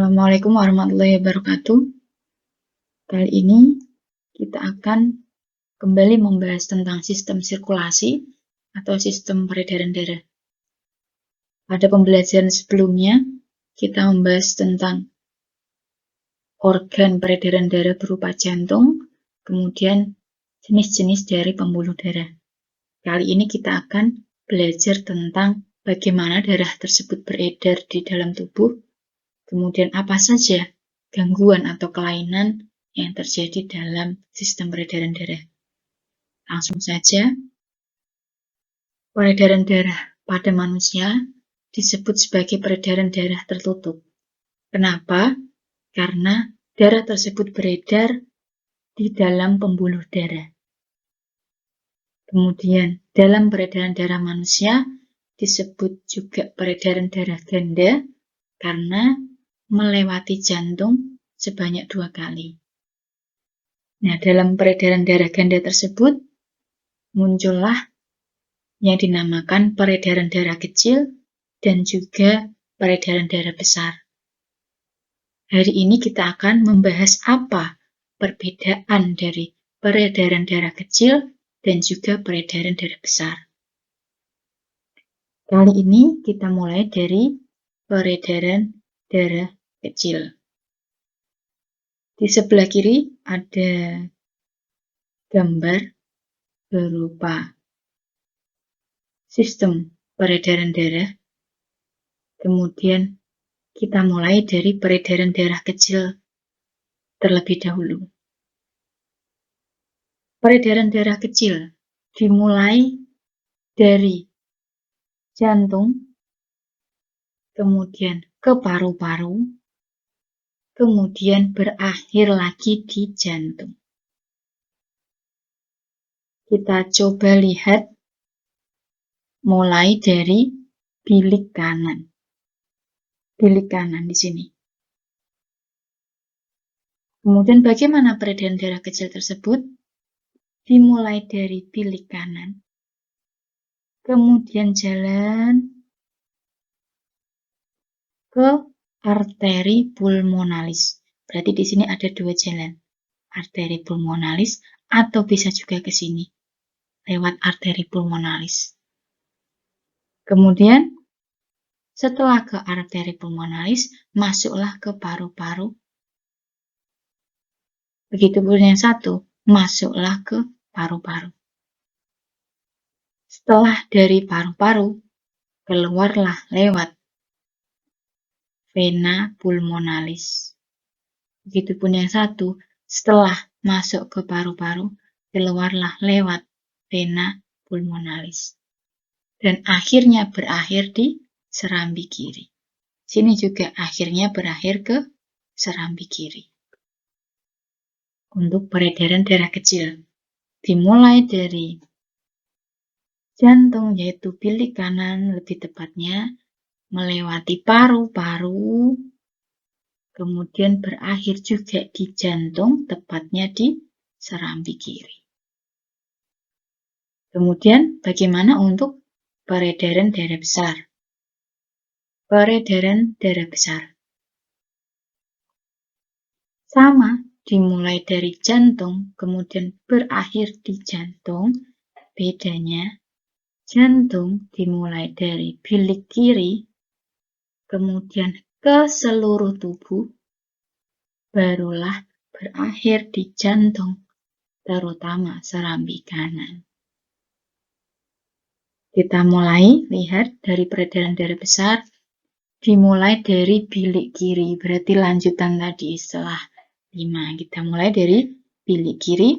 Assalamualaikum warahmatullahi wabarakatuh. Kali ini kita akan kembali membahas tentang sistem sirkulasi atau sistem peredaran darah. Pada pembelajaran sebelumnya, kita membahas tentang organ peredaran darah berupa jantung, kemudian jenis-jenis dari pembuluh darah. Kali ini kita akan belajar tentang bagaimana darah tersebut beredar di dalam tubuh, kemudian apa saja gangguan atau kelainan yang terjadi dalam sistem peredaran darah. Langsung saja, peredaran darah pada manusia disebut sebagai peredaran darah tertutup. Kenapa? Karena darah tersebut beredar di dalam pembuluh darah. Kemudian, dalam peredaran darah manusia disebut juga peredaran darah ganda karena melewati jantung sebanyak 2 kali. Nah, dalam peredaran darah ganda tersebut muncullah yang dinamakan peredaran darah kecil dan juga peredaran darah besar. Hari ini kita akan membahas apa perbedaan dari peredaran darah kecil dan juga peredaran darah besar. Kali ini kita mulai dari peredaran darah kecil. Di sebelah kiri ada gambar berupa sistem peredaran darah. Kemudian kita mulai dari peredaran darah kecil terlebih dahulu. Peredaran darah kecil dimulai dari jantung, kemudian ke paru-paru, kemudian berakhir lagi di jantung. Kita coba lihat mulai dari bilik kanan. Bilik kanan di sini. Kemudian bagaimana peredaran darah kecil tersebut? Dimulai dari bilik kanan, kemudian jalan ke arteri pulmonalis. Berarti di sini ada 2 jalan. Arteri pulmonalis atau bisa juga ke sini lewat arteri pulmonalis. Kemudian setelah ke arteri pulmonalis, masuklah ke paru-paru. Begitupun yang satu, masuklah ke paru-paru. Setelah dari paru-paru, keluarlah lewat vena pulmonalis. Begitupun yang satu, setelah masuk ke paru-paru, keluarlah lewat vena pulmonalis. Dan akhirnya berakhir di serambi kiri. Sini juga akhirnya berakhir ke serambi kiri. Untuk peredaran darah kecil, dimulai dari jantung, yaitu bilik kanan lebih tepatnya, melewati paru-paru, kemudian berakhir juga di jantung, tepatnya di serambi kiri. Kemudian bagaimana untuk peredaran darah besar? Peredaran darah besar sama, dimulai dari jantung, kemudian berakhir di jantung. Bedanya, jantung dimulai dari bilik kiri, kemudian ke seluruh tubuh, barulah berakhir di jantung, terutama serambi kanan. Kita mulai lihat dari peredaran darah besar, dimulai dari bilik kiri, berarti lanjutan tadi setelah 5. Kita mulai dari bilik kiri,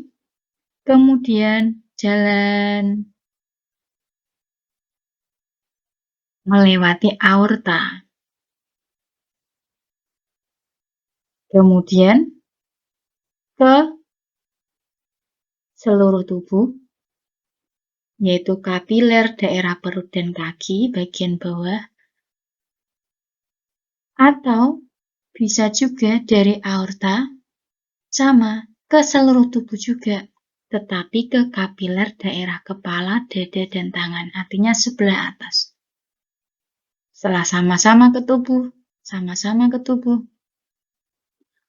kemudian jalan melewati aorta, kemudian ke seluruh tubuh, yaitu kapiler daerah perut dan kaki bagian bawah, atau bisa juga dari aorta sama ke seluruh tubuh juga, tetapi ke kapiler daerah kepala, dada, dan tangan, artinya sebelah atas. Setelah sama-sama ke tubuh,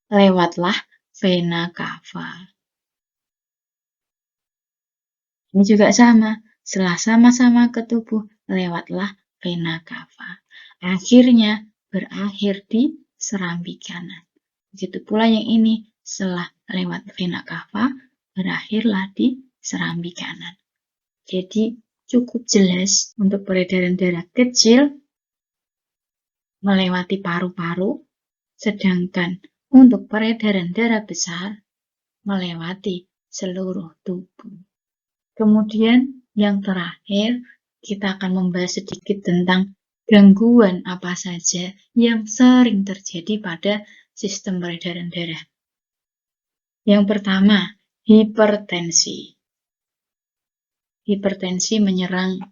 lewatlah vena cava. Ini juga sama, setelah sama-sama ke tubuh, lewatlah vena cava. Akhirnya berakhir di serambi kanan. Begitu pula yang ini, setelah lewat vena cava, berakhirlah di serambi kanan. Jadi cukup jelas untuk peredaran darah kecil melewati paru-paru, sedangkan untuk peredaran darah besar melewati seluruh tubuh. Kemudian yang terakhir, kita akan membahas sedikit tentang gangguan apa saja yang sering terjadi pada sistem peredaran darah. Yang pertama, hipertensi. Hipertensi menyerang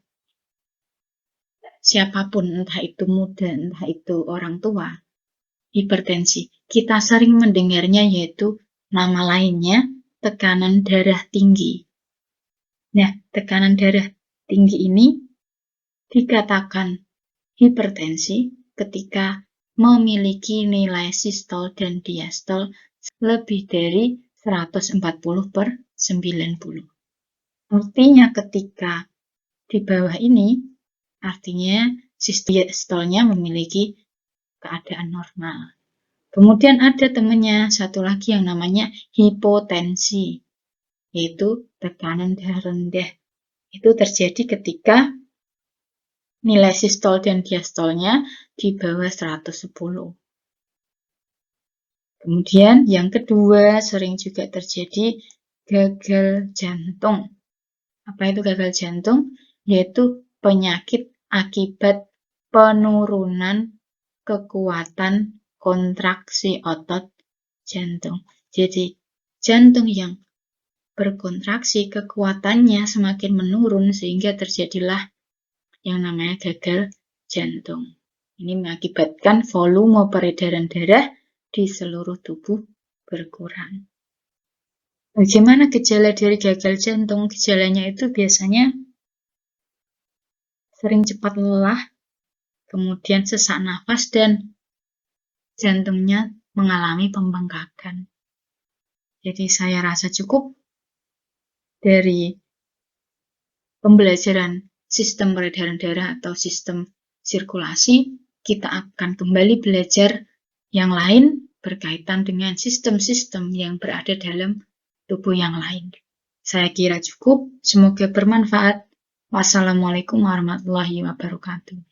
siapapun, entah itu muda, entah itu orang tua. Hipertensi, kita sering mendengarnya yaitu nama lainnya tekanan darah tinggi. Nah, tekanan darah tinggi ini dikatakan hipertensi ketika memiliki nilai sistol dan diastol lebih dari 140/90. Artinya ketika di bawah ini, artinya diastolnya memiliki keadaan normal. Kemudian ada temannya satu lagi yang namanya hipotensi, yaitu tekanan darah rendah. Itu terjadi ketika nilai sistol dan diastolnya di bawah 110. Kemudian yang kedua sering juga terjadi gagal jantung. Apa itu gagal jantung? Yaitu penyakit akibat penurunan kekuatan kontraksi otot jantung. Jadi jantung yang berkontraksi kekuatannya semakin menurun sehingga terjadilah yang namanya gagal jantung. Ini mengakibatkan volume peredaran darah di seluruh tubuh berkurang. Bagaimana gejala dari gagal jantung? Gejalanya itu biasanya sering cepat lelah, kemudian sesak nafas, dan jantungnya mengalami pembengkakan. Jadi saya rasa cukup dari pembelajaran sistem peredaran darah atau sistem sirkulasi. Kita akan kembali belajar yang lain berkaitan dengan sistem-sistem yang berada dalam tubuh yang lain. Saya kira cukup, semoga bermanfaat. Wassalamualaikum warahmatullahi wabarakatuh.